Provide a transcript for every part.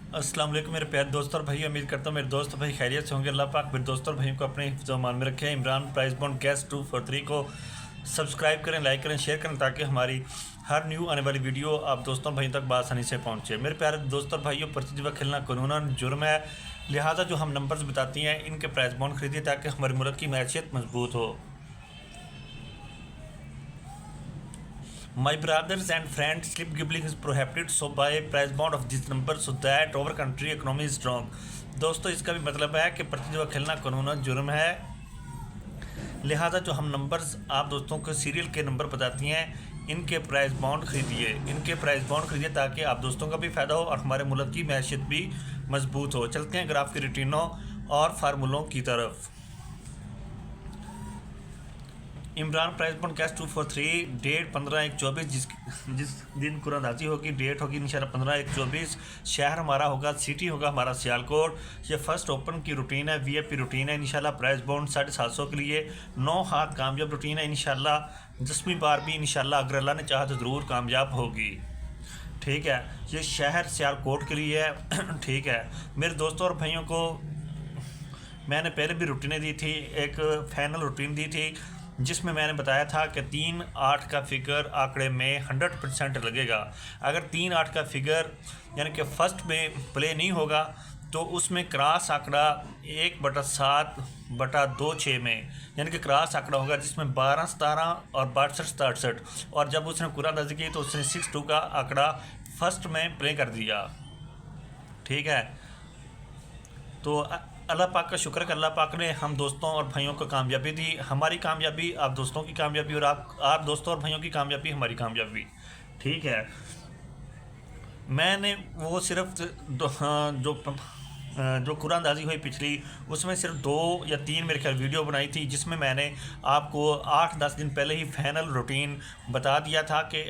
अस्सलाम वालेकुम मेरे प्यारे दोस्तों और भाई, उम्मीद करता हूँ मेरे दोस्त भाई खैरियत से होंगे। अल्लाह पाक मेरे दोस्तों और भाइयों को अपने हिफ्ज़ व अमान में रखे। इमरान प्राइस बॉन्ड गैस 243 को सब्सक्राइब करें, लाइक करें, शेयर करें ताकि हमारी हर न्यू आने वाली वीडियो आप दोस्तों भाइयों तक बआसानी से पहुँचे। मेरे प्यारे दोस्तों और भाइयों, प्रतिजुआ खेलना कानूनन जुर्म है, लिहाजा जो हम नंबर्स बताती हैं इनके प्राइस बॉन्ड खरीदिए ताकि हमारे मुल्क की मैशियत मजबूत हो। My brothers and friends, slip gambling is prohibited, so buy a price bond of this number so that our country economy is strong। दोस्तों, इसका भी मतलब है कि प्रतिजुआ खेलना कानूनन जुर्म है, लिहाजा जो हम नंबर्स आप दोस्तों को सीरियल के नंबर बताती हैं इनके प्राइस बॉन्ड खरीदिए ताकि आप दोस्तों का भी फ़ायदा हो और हमारे मुल्क की मैशियत भी मजबूत हो। चलते हैं ग्राफ की रूटीनों और फार्मूलों की तरफ। Imran prize bond cash 243, date 15/1/24, जिस दिन कुरानदाजी होगी डेट होगी इंशाल्लाह 15/1/24। शहर हमारा होगा, सिटी होगा हमारा सियालकोट। ये फर्स्ट ओपन की रूटीन है, वीआईपी रूटीन है इंशाल्लाह। प्राइस बॉन्ड 750 के लिए 9 हाथ कामयाब रूटीन है इंशाल्लाह। 10वीं बार भी इंशाल्लाह अगर अल्लाह ने चाहा तो ज़रूर कामयाब होगी। ठीक है, ये शहर सियालकोट के लिए है। ठीक है मेरे दोस्तों और भाइयों को, मैंने पहले भी रूटीनें दी थी, एक फाइनल रूटीन दी थी जिसमें मैंने बताया था कि 3-8 का फिगर आंकड़े में 100% लगेगा। अगर 3-8 का फिगर यानी कि फर्स्ट में प्ले नहीं होगा तो उसमें क्रॉस आंकड़ा 1/7/2/6 में यानी कि क्रॉस आंकड़ा होगा जिसमें 12-17 और 62-67, और जब उसने कुरानदाजी की तो उसने 6-2 का आंकड़ा फर्स्ट में प्ले कर दिया। ठीक है, तो अल्लाह पाक का शुक्र है कि अल्लाह पाक ने हम दोस्तों और भाइयों को कामयाबी दी। हमारी कामयाबी आप दोस्तों की कामयाबी और आप दोस्तों और भाइयों की कामयाबी हमारी कामयाबी। ठीक है, मैंने वो सिर्फ जो कुरानदाजी हुई पिछली, उसमें सिर्फ 2 या 3 मेरे ख्याल वीडियो बनाई थी जिसमें मैंने आपको 8-10 दिन पहले ही फाइनल रूटीन बता दिया था कि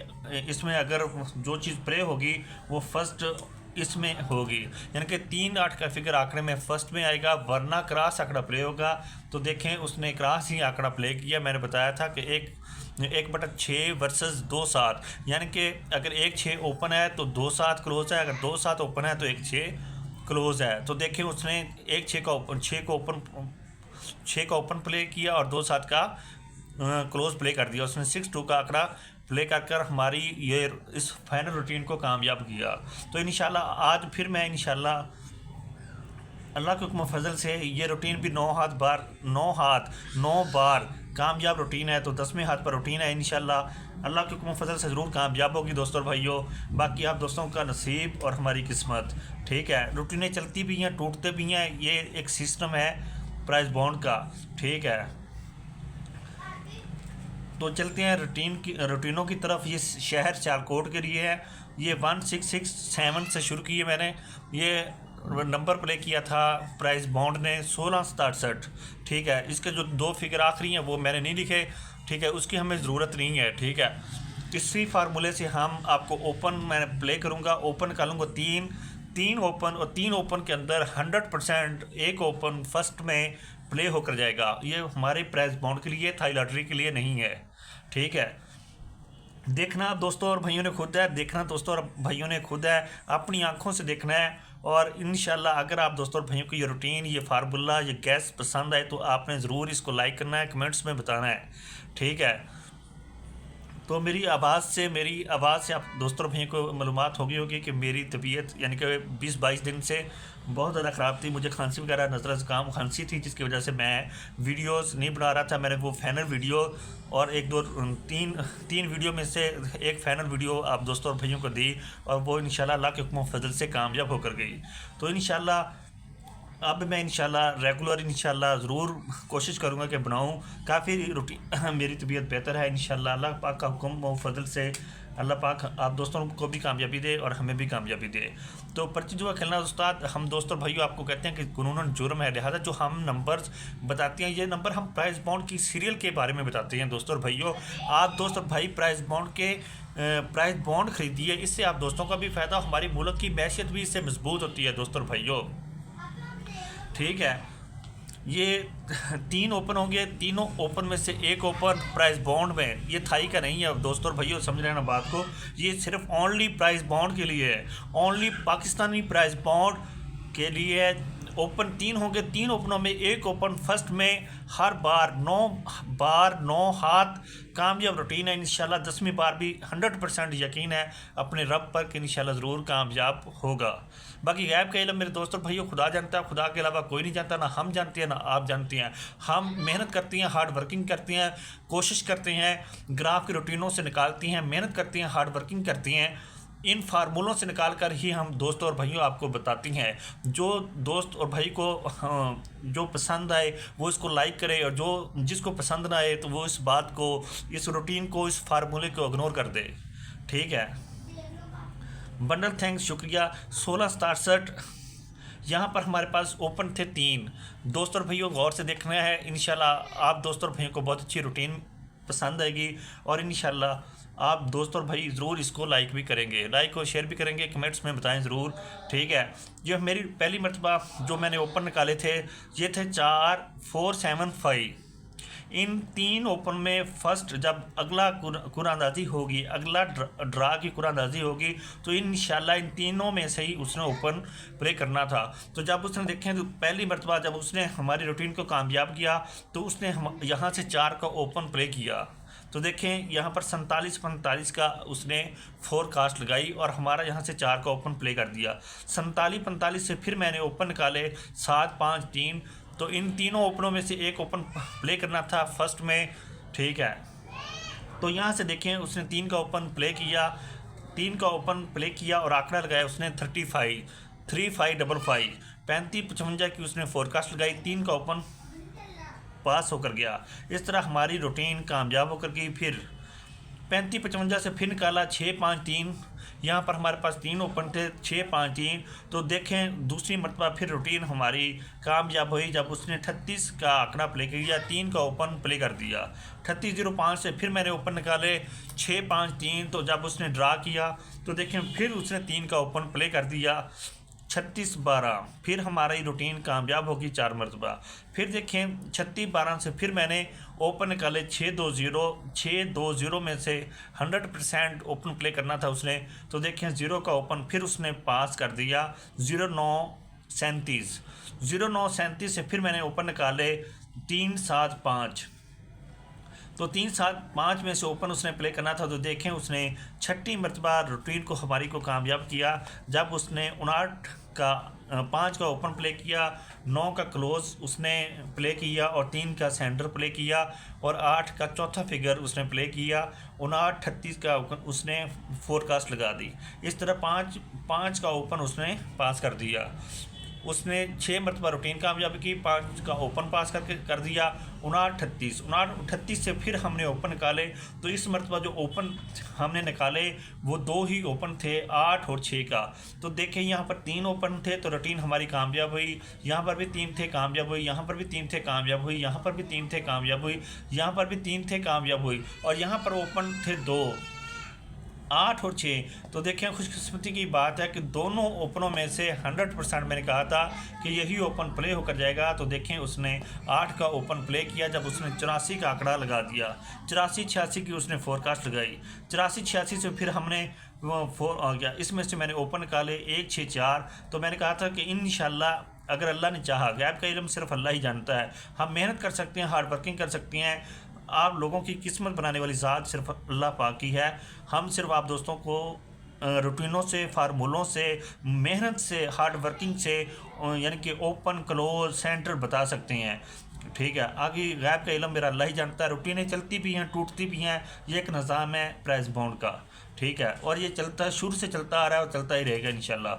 इसमें अगर जो चीज़ प्ले होगी वो फर्स्ट इसमें होगी, यानी कि 3-8 का फिगर आंकड़े में फर्स्ट में आएगा, वरना क्रॉस आंकड़ा प्ले होगा। तो देखें उसने क्रॉस ही आंकड़ा प्ले किया। मैंने बताया था कि 1/6 वर्सेस 2-7, यानी कि अगर 1-6 ओपन है तो 2-7 क्लोज है, अगर 2-7 ओपन है तो 1-6 क्लोज है। तो देखें उसने 1-6 का ओपन 6 का ओपन प्ले किया और 2-7 का क्लोज प्ले कर दिया। उसने 6-2 का आंकड़ा प्ले कर हमारी ये इस फाइनल रूटीन को कामयाब किया। तो इंशाल्लाह आज फिर मैं इंशाल्लाह अल्लाह के हुक्म फजल से ये रूटीन भी 9 बार कामयाब रूटीन है, तो 10वें हाथ पर रूटीन है इंशाल्लाह। अल्लाह के हुक्म फजल से ज़रूर कामयाब होगी दोस्तों और भाइयों, बाकी आप दोस्तों का नसीब और हमारी किस्मत। ठीक है, रूटीनें चलती भी हैं, टूटते भी हैं, ये एक सिस्टम है प्राइस बॉन्ड का। ठीक है, तो चलते हैं रूटीनों की तरफ। ये शहर सियालकोट के लिए है। ये 1667 से शुरू की है मैंने। ये नंबर प्ले किया था प्राइस बॉन्ड ने 1667। ठीक है, इसके जो 2 फिगर आखिरी हैं वो मैंने नहीं लिखे। ठीक है, उसकी हमें ज़रूरत नहीं है। ठीक है, इसी फार्मूले से हम आपको ओपन मैं प्ले करूँगा, ओपन कर लूँगा 3 ओपन, और 3 ओपन के अंदर 100% एक ओपन फर्स्ट में प्ले होकर जाएगा। ये हमारे प्राइस बॉन्ड के लिए, थाई लॉटरी के लिए नहीं है। ठीक है, देखना दोस्तों और भाइयों ने खुद है, अपनी आंखों से देखना है। और इंशाल्लाह अगर आप दोस्तों और भाइयों को ये रूटीन, ये फार्मूला, ये गैस पसंद आए तो आपने ज़रूर इसको लाइक करना है, कमेंट्स में बताना है। ठीक है, तो मेरी आवाज़ से आप दोस्तों और भाइयों को मालूमात होगी कि मेरी तबीयत यानी कि 20-22 दिन से बहुत ज़्यादा ख़राब थी। मुझे खांसी वगैरह, नज़ला ज़ुकाम, खांसी थी, जिसकी वजह से मैं वीडियोस नहीं बना रहा था। मैंने वो फाइनल वीडियो और 3 वीडियो में से एक फाइनल वीडियो आप दोस्तों और भाइयों को दी, और वो इंशाल्लाह अल्लाह के हुक्म फजल से कामयाब होकर गई। तो इंशाल्लाह अब मैं इंशाल्लाह रेगुलर इंशाल्लाह ज़रूर कोशिश करूँगा कि बनाऊँ। काफ़ी रूटीन मेरी तबीयत बेहतर है इंशाल्लाह। अल्लाह पाक का हुक्म और फजल से अल्लाह पाक आप दोस्तों को भी कामयाबी दे और हमें भी कामयाबी दे। तो प्रतिजुआ खेलना उस्ताद, हम दोस्तों भाइयों आपको कहते हैं कि कानूनन जुर्म है, लिहाजा जो हम नंबर्स बताते हैं ये नंबर हम प्राइस बॉन्ड की सीरियल के बारे में बताते हैं दोस्तों और भाइयों। आप दोस्त और भाई प्राइस बॉन्ड खरीदिए, इससे आप दोस्तों का भी फ़ायदा, हमारी मुल्क की मैशियत भी इससे मजबूत होती है दोस्तों और भाइयों। ठीक है, ये 3 ओपन होंगे, तीनों ओपन में से एक ओपन प्राइस बॉन्ड में, ये थाई का नहीं है दोस्तों और भाइयों, समझ लेना बात को, ये सिर्फ ओनली प्राइस बॉन्ड के लिए है, ओनली पाकिस्तानी प्राइस बॉन्ड के लिए। ओपन 3 होंगे, 3 ओपनों में एक ओपन फर्स्ट में हर बार 9 हाथ कामयाब रूटीन है इंशाल्लाह। 10वीं बार भी 100% यकीन है अपने रब पर कि इंशाल्लाह ज़रूर कामयाब होगा। बाकी गैब का इल्म मेरे दोस्तों भाइयों खुदा जानता है, खुदा के अलावा कोई नहीं जानता, ना हम जानते हैं ना आप जानते हैं। हम मेहनत करते हैं, हार्ड वर्किंग करते हैं, कोशिश करते हैं, ग्राफ की रूटीनों से निकालती हैं, मेहनत करती हैं, हार्ड वर्किंग करती हैं, इन फार्मूलों से निकाल कर ही हम दोस्तों और भाइयों आपको बताती हैं। जो दोस्त और भाई को जो पसंद आए वो इसको लाइक करे, और जो जिसको पसंद ना आए तो वो इस बात को, इस रूटीन को, इस फार्मूले को इग्नोर कर दे। ठीक है, बंडल थैंक्स, शुक्रिया। 1667 यहाँ पर हमारे पास ओपन थे 3। दोस्तों और भाइयों गौर से देखना है, इंशाल्लाह आप दोस्तों और भाइयों को बहुत अच्छी रूटीन पसंद आएगी, और इंशाल्लाह आप दोस्तों और भाई ज़रूर इसको लाइक भी करेंगे, लाइक और शेयर भी करेंगे, कमेंट्स में बताएं ज़रूर। ठीक है, ये मेरी पहली मरतबा जो मैंने ओपन निकाले थे ये थे 4 4 7 5। इन 3 ओपन में फर्स्ट जब अगला कुरानंदाजी होगी, अगला ड्रा की कुरानंदाजी होगी, तो इंशाल्लाह इन तीनों में से ही उसने ओपन प्ले करना था। तो जब उसने देखें तो पहली मरतबा जब उसने हमारी रूटीन को कामयाब किया तो उसने यहाँ से 4 का ओपन प्ले किया। तो देखें यहाँ पर 47-45 का उसने फोरकास्ट लगाई और हमारा यहाँ से 4 का ओपन प्ले कर दिया। 47-45 से फिर मैंने ओपन निकाले 7 5 3। तो इन तीनों ओपनों में से एक ओपन प्ले करना था फर्स्ट में। ठीक है, तो यहाँ से देखें उसने 3 का ओपन प्ले किया, 3 का ओपन प्ले किया और आंकड़ा लगाया उसने 35 3555 3555 की उसने फोरकास्ट लगाई, 3 का ओपन पास होकर गया। इस तरह हमारी रूटीन कामयाब होकर गई। फिर 3555 से फिर निकाला 653, यहाँ पर हमारे पास 3 ओपन थे 653। तो देखें दूसरी मरतबा फिर रूटीन हमारी कामयाब हुई जब उसने 38 का आंकड़ा प्ले किया, 3 का ओपन प्ले कर दिया। 3805 से फिर मैंने ओपन निकाले 653। तो जब उसने ड्रा किया तो देखें फिर उसने 3 का ओपन प्ले कर दिया 3612। फिर हमारी रूटीन कामयाब होगी 4 मरतबा। फिर देखें 3612 से फिर मैंने ओपन निकाले 620 में से 100% ओपन प्ले करना था उसने। तो देखें 0 का ओपन फिर उसने पास कर दिया 0937 से फिर मैंने ओपन निकाले 375। तो 375 में से ओपन उसने प्ले करना था। तो देखें उसने 6ठी मरतबा रूटीन को हमारी को कामयाब किया जब उसने 5 का ओपन प्ले किया, 9 का क्लोज उसने प्ले किया और 3 का सेंटर प्ले किया और 8 का चौथा फिगर उसने प्ले किया, 39-38 का उसने फोरकास्ट लगा दी। इस तरह 5 का ओपन उसने पास कर दिया। उसने 6 मरतबा रूटीन कामयाब की, 5 का ओपन पास करके कर दिया 39-38 से फिर हमने ओपन निकाले। तो इस मरतबा जो ओपन हमने निकाले वो 2 ही ओपन थे, 8 और 6 का। तो देखें यहाँ पर 3 ओपन थे तो रूटीन हमारी कामयाब हुई, यहाँ पर भी 3 थे कामयाब हुई, यहाँ पर भी 3 थे कामयाब हुई, यहाँ पर भी 3 थे कामयाब हुई, यहाँ पर भी 3 थे कामयाब हुई, और यहाँ पर ओपन थे 2, 8 और 6। तो देखें खुशकिस्मती की बात है कि दोनों ओपनों में से 100% मैंने कहा था कि यही ओपन प्ले होकर जाएगा। तो देखें उसने 8 का ओपन प्ले किया जब उसने 84 का आंकड़ा लगा दिया, 84-86 की उसने फोरकास्ट लगाई, 84-86 से फिर हमने 4 आ गया। इसमें से मैंने ओपन निकाले 1-6-4। तो मैंने कहा था कि इंशाल्लाह अगर अल्लाह ने चाहा, गैब का इल्म सिर्फ अल्लाह ही जानता है, हम मेहनत कर सकते हैं, हार्ड वर्किंग कर सकते हैं, आप लोगों की किस्मत बनाने वाली ज़ात सिर्फ अल्लाह पाक ही है। हम सिर्फ आप दोस्तों को रूटीनों से, फार्मूलों से, मेहनत से, हार्ड वर्किंग से, यानी कि ओपन क्लोज सेंटर बता सकते हैं। ठीक है, आगे गैब का इल्म मेरा अल्लाह ही जानता है। रूटीनें चलती भी हैं, टूटती भी हैं, ये एक निज़ाम है प्राइस बॉन्ड का। ठीक है, और ये चलता है, शुरू से चलता आ रहा है और चलता ही रहेगा इंशाल्लाह।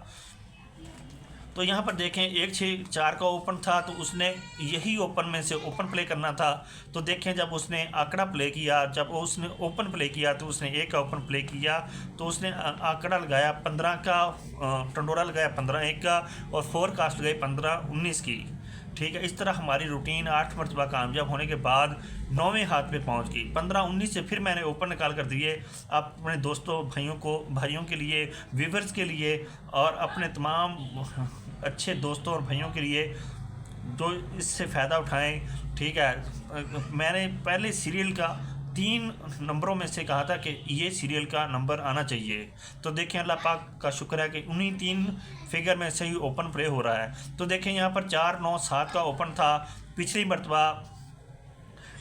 तो यहाँ पर देखें 1-6-4 का ओपन था तो उसने यही ओपन में से ओपन प्ले करना था। तो देखें जब उसने आंकड़ा प्ले किया, जब उसने ओपन प्ले किया तो उसने 1 का ओपन प्ले किया, तो उसने आंकड़ा लगाया 15 का, टंडोरा लगाया 15-1 का और फोरकास्ट लगाई 15-19 की। ठीक है, इस तरह हमारी रूटीन 8 मरतबा कामयाब होने के बाद 9वें हाथ पे पहुंच गई। 15-19 से फिर मैंने ओपन निकाल कर दिए अपने दोस्तों भाइयों के लिए, व्यूवर्स के लिए और अपने तमाम अच्छे दोस्तों और भाइयों के लिए। जो इससे फ़ायदा उठाएं। ठीक है, मैंने पहले सीरियल का 3 नंबरों में से कहा था कि ये सीरियल का नंबर आना चाहिए, तो देखें अल्लाह पाक का शुक्र है कि उन्हीं 3 फिगर में से ही ओपन प्ले हो रहा है। तो देखें यहाँ पर 4 9 7 का ओपन था। पिछली मरतबा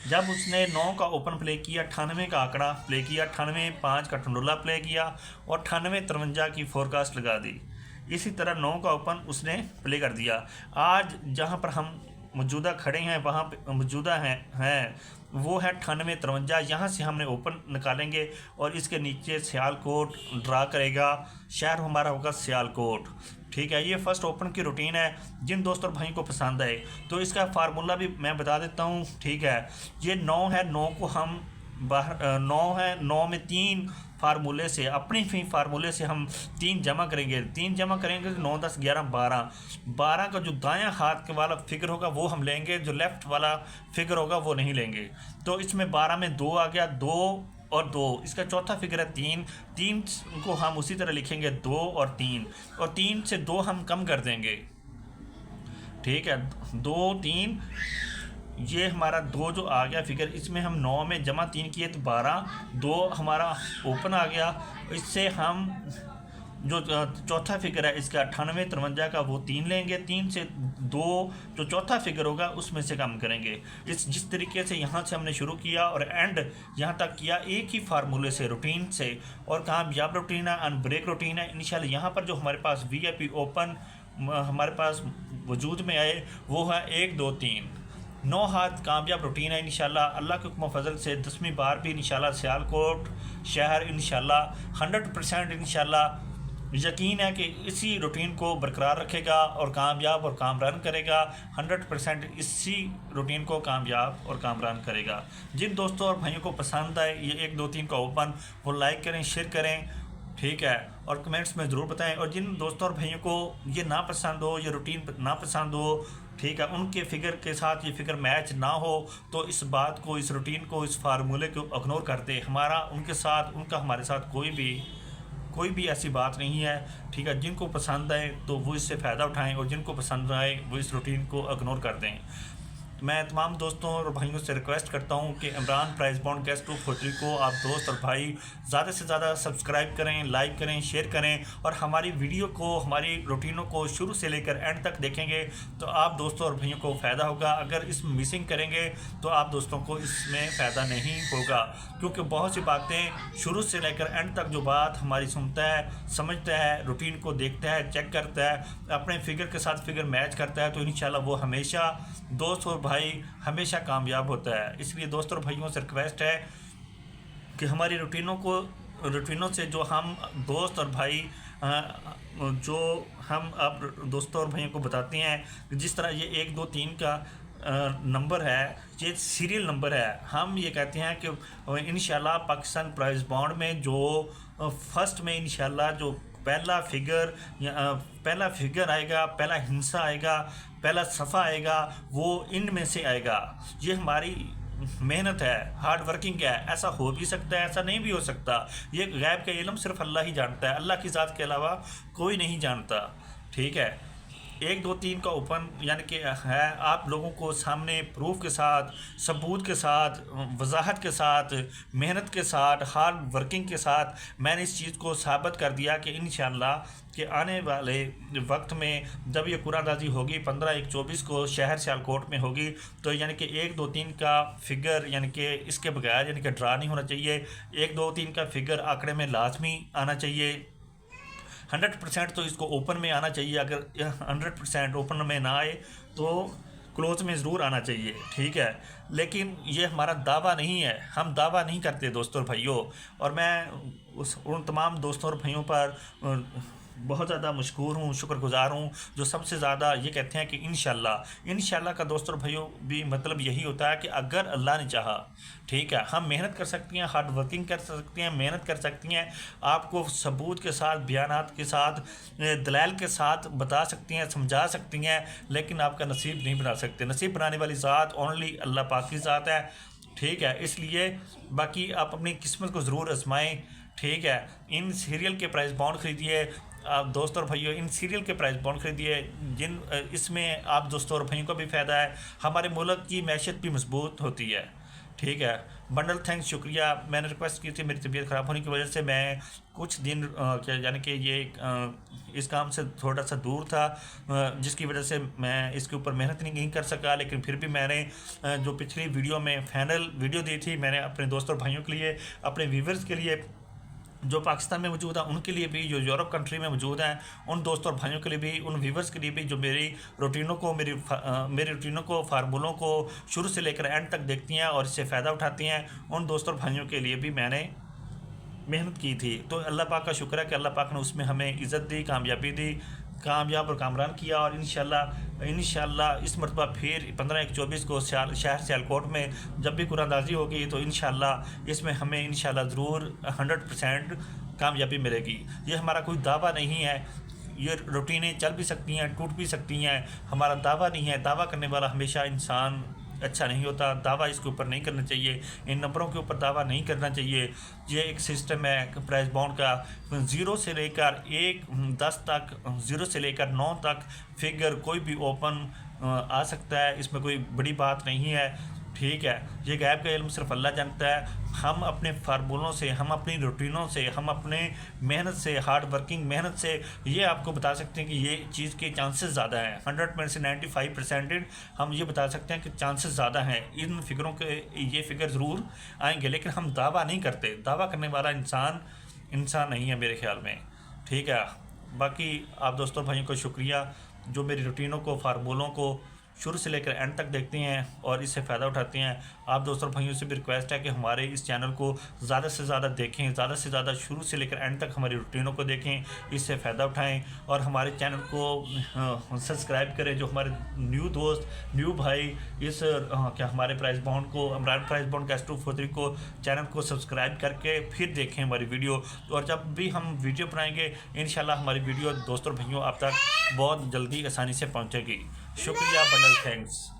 जब उसने 9 का ओपन प्ले किया, 98 का आंकड़ा प्ले किया, 98 5 का टंडोला प्ले किया और 98 53 की फोरकास्ट लगा दी। इसी तरह 9 का ओपन उसने प्ले कर दिया। आज जहां पर हम मौजूदा खड़े हैं वहां पे मौजूदा हैं वो है 98 53। यहाँ से हमने ओपन निकालेंगे और इसके नीचे सियालकोट ड्रा करेगा, शहर हमारा होगा सियालकोट। ठीक है, ये फर्स्ट ओपन की रूटीन है। जिन दोस्त और भाइयों को पसंद आए तो इसका फार्मूला भी मैं बता देता हूँ। ठीक है, ये 9 है, 9 को हम बाहर 9 है, 9 में 3 फार्मूले से अपने ही फार्मूले से हम 3 जमा करेंगे। 3 जमा करेंगे तो 9 10 11 12। 12 का जो दायां हाथ के वाला फिगर होगा वो हम लेंगे, जो लेफ्ट वाला फिगर होगा वो नहीं लेंगे। तो इसमें 12 में 2 आ गया, 2 और 2। इसका चौथा फिगर है 3। 3 को हम उसी तरह लिखेंगे 2 और 3, और 3 से 2 हम कम कर देंगे। ठीक है, 2 3, ये हमारा 2 जो आ गया फिगर, इसमें हम 9 में जमा 3 किए तो 12, 2 हमारा ओपन आ गया। इससे हम जो चौथा फिगर है इसका 98 53 का वो 3 लेंगे, 3 से 2 जो चौथा फिगर होगा उसमें से कम करेंगे। जिस तरीके से यहाँ से हमने शुरू किया और एंड यहाँ तक किया एक ही फार्मूले से, रूटीन से, और कामयाब रूटीन है, अनब्रेक रूटीन है। इंशाल्लाह यहाँ पर जो हमारे पास VIP ओपन हमारे पास वजूद में आए वो है 1 2 3 9 हाथ कामयाब रूटीन है। इंशाल्लाह अल्लाह के हुक्म फजल से 10वीं बार भी इंशाल्लाह सियालकोट शहर इंशाल्लाह 100% इंशाल्लाह यकीन है कि इसी रूटीन को बरकरार रखेगा और कामयाब और कामरान करेगा। 100% इसी रूटीन को कामयाब और कामरान करेगा। जिन दोस्तों और भाइयों को पसंद आए ये 1 2 3 का ओपन, वो लाइक करें, शेयर करें। ठीक है, और कमेंट्स में ज़रूर बताएं। और जिन दोस्तों और भाइयों को ये ना पसंद हो, ये रूटीन ना पसंद हो, ठीक है, उनके फिगर के साथ ये फिगर मैच ना हो, तो इस बात को, इस रूटीन को, इस फार्मूले को इग्नोर कर दे। हमारा उनके साथ, उनका हमारे साथ कोई भी ऐसी बात नहीं है। ठीक है, जिनको पसंद आए तो वो इससे फ़ायदा उठाएं और जिनको पसंद आए वो इस रूटीन को इग्नोर कर दें। मैं तमाम दोस्तों और भाइयों से रिक्वेस्ट करता हूं कि इमरान प्राइस बॉन्ड गेस्ट 243 को आप दोस्त और भाई ज़्यादा से ज़्यादा सब्सक्राइब करें, लाइक करें, शेयर करें, और हमारी वीडियो को, हमारी रूटीनों को शुरू से लेकर एंड तक देखेंगे तो आप दोस्तों और भाइयों को फ़ायदा होगा। अगर इसमें मिसिंग करेंगे तो आप दोस्तों को इसमें फ़ायदा नहीं होगा, क्योंकि बहुत सी बातें शुरू से लेकर एंड तक जो बात हमारी सुनता है, समझता है, रूटीन को देखता है, चेक करता है, अपने फिगर के साथ फिगर मैच करता है, तो इंशाल्लाह वो हमेशा दोस्त और भाई हमेशा कामयाब होता है। इसलिए दोस्तों और भाइयों से रिक्वेस्ट है कि हमारी रूटीनों से जो हम दोस्त और भाई जो हम अब दोस्तों और भाइयों को बताते हैं, जिस तरह ये 1 2 3 का नंबर है, ये सीरियल नंबर है। हम ये कहते हैं कि इंशाल्लाह पाकिस्तान प्राइस बॉन्ड में जो फर्स्ट में इंशाल्लाह जो पहला फिगर आएगा, पहला हिस्सा आएगा, पहला सफ़ा आएगा, वो इनमें से आएगा। ये हमारी मेहनत है, हार्ड वर्किंग है। ऐसा हो भी सकता है, ऐसा नहीं भी हो सकता। ये गैब का इल्म सिर्फ अल्लाह ही जानता है, अल्लाह की ज़ात के अलावा कोई नहीं जानता। ठीक है, 1 2 3 का ओपन यानी कि है आप लोगों को सामने प्रूफ के साथ, सबूत के साथ, वजाहत के साथ, मेहनत के साथ, हार्ड वर्किंग के साथ मैंने इस चीज़ को साबित कर दिया कि इंशाल्लाह कि आने वाले वक्त में जब ये कुरानदाजी होगी 15 1 24 को शहर सियालकोट में होगी, तो यानी कि 1 2 3 का फिगर यानी कि इसके बगैर यानी कि ड्रा नहीं होना चाहिए। 1 2 3 का फिगर आंकड़े में लाजमी आना चाहिए। 100% तो इसको ओपन में आना चाहिए। अगर 100% ओपन में ना आए तो क्लोज में ज़रूर आना चाहिए। ठीक है, लेकिन ये हमारा दावा नहीं है, हम दावा नहीं करते दोस्तों और भाइयों। और मैं उन तमाम दोस्तों और भाइयों पर बहुत ज़्यादा मशकूर हूँ, शुक्रगुजार हूँ, जो सबसे ज़्यादा ये कहते हैं कि इंशाल्लाह का दोस्तों और भाइयों भी मतलब यही होता है कि अगर अल्लाह ने चाहा, ठीक है, हम मेहनत कर सकती हैं, हार्ड वर्किंग कर सकती हैं, मेहनत कर सकती हैं, आपको सबूत के साथ, बयानात के साथ, दलाइल के साथ बता सकती हैं, समझा सकती हैं, लेकिन आपका नसीब नहीं बना सकते। नसीब बनाने वाली ज़ात ओनली अल्लाह पाक की ज़ात है। ठीक है, इसलिए बाकी आप अपनी किस्मत को ज़रूर आजमाएं। ठीक है, इन सीरियल के प्राइस बॉन्ड खरीदिए आप दोस्तों और भाइयों इन सीरियल के प्राइस बॉन्ड खरीदिए, जिन इसमें आप दोस्तों और भाइयों को भी फ़ायदा है, हमारे मुल्क की मैशत भी मजबूत होती है। ठीक है बंडल, थैंक्स, शुक्रिया। मैंने रिक्वेस्ट की थी, मेरी तबीयत ख़राब होने की वजह से मैं कुछ दिन क्या यानी कि ये इस काम से थोड़ा सा दूर था, जिसकी वजह से मैं इसके ऊपर मेहनत नहीं कर सका। लेकिन फिर भी मैंने जो पिछली वीडियो में फाइनल वीडियो दी थी, मैंने अपने दोस्तों और भाइयों के लिए, अपने व्यूवर्स के लिए जो पाकिस्तान में मौजूद है उनके लिए भी, जो यूरोप कंट्री में मौजूद हैं उन दोस्तों और भाइयों के लिए भी, उन व्यूवर्स के लिए भी जो मेरी रूटीनों को मेरी रूटीनों को, फार्मूलों को शुरू से लेकर एंड तक देखती हैं और इससे फ़ायदा उठाती हैं, उन दोस्तों और भाइयों के लिए भी मैंने मेहनत की थी। तो अल्लाह पाक का शुक्र है कि अल्लाह पाक ने उसमें हमें इज़्ज़त दी, कामयाबी दी, कामयाब और कामरान किया। और इंशाल्लाह इस मरतबा फिर 15/1/24 को शहर सियालकोट में जब भी कुरानदाजी होगी तो इंशाल्लाह इसमें हमें इंशाल्लाह ज़रूर 100% कामयाबी मिलेगी। ये हमारा कोई दावा नहीं है, ये रूटीनें चल भी सकती हैं, टूट भी सकती हैं, हमारा दावा नहीं है। दावा करने वाला हमेशा इंसान अच्छा नहीं होता, दावा इसके ऊपर नहीं करना चाहिए, इन नंबरों के ऊपर दावा नहीं करना चाहिए। ये एक सिस्टम है प्राइस बॉन्ड का, 0 से लेकर 10 तक, 0 से लेकर 9 तक फिगर कोई भी ओपन आ सकता है, इसमें कोई बड़ी बात नहीं है। ठीक है, ये गैब का इल्म सिर्फ अल्लाह जानता है। हम अपने फार्मूलों से, हम अपनी रूटीनों से, हम अपने मेहनत से, हार्ड वर्किंग मेहनत से ये आपको बता सकते हैं कि ये चीज़ के चांसेस ज़्यादा हैं। 100 में से 95% हम ये बता सकते हैं कि चांसेस ज़्यादा हैं, इन फिगरों के ये फिगर ज़रूर आएंगे। लेकिन हम दावा नहीं करते, दावा करने वाला इंसान नहीं है मेरे ख्याल में। ठीक है, बाकी आप दोस्तों भाइयों को शुक्रिया जो मेरी रूटीनों को, फार्मूलों को शुरू से लेकर एंड तक देखते हैं और इससे फ़ायदा उठाते हैं। आप दोस्तों भाइयों से भी रिक्वेस्ट है कि हमारे इस चैनल को ज़्यादा से ज़्यादा देखें, ज़्यादा से ज़्यादा शुरू से लेकर एंड तक हमारी रूटीनों को देखें, इससे फ़ायदा उठाएं और हमारे चैनल को सब्सक्राइब करें। जो हमारे न्यू दोस्त, न्यू भाई इस हमारे प्राइस बॉन्ड को, इमरान प्राइस बॉन्ड कैश 243 को चैनल को सब्सक्राइब करके फिर देखें हमारी वीडियो। और जब भी हम वीडियो बनाएंगे इंशाल्लाह हमारी वीडियो दोस्तों भाइयों आप तक बहुत जल्दी आसानी से पहुँचेगी। शुक्रिया बंडल, थैंक्स।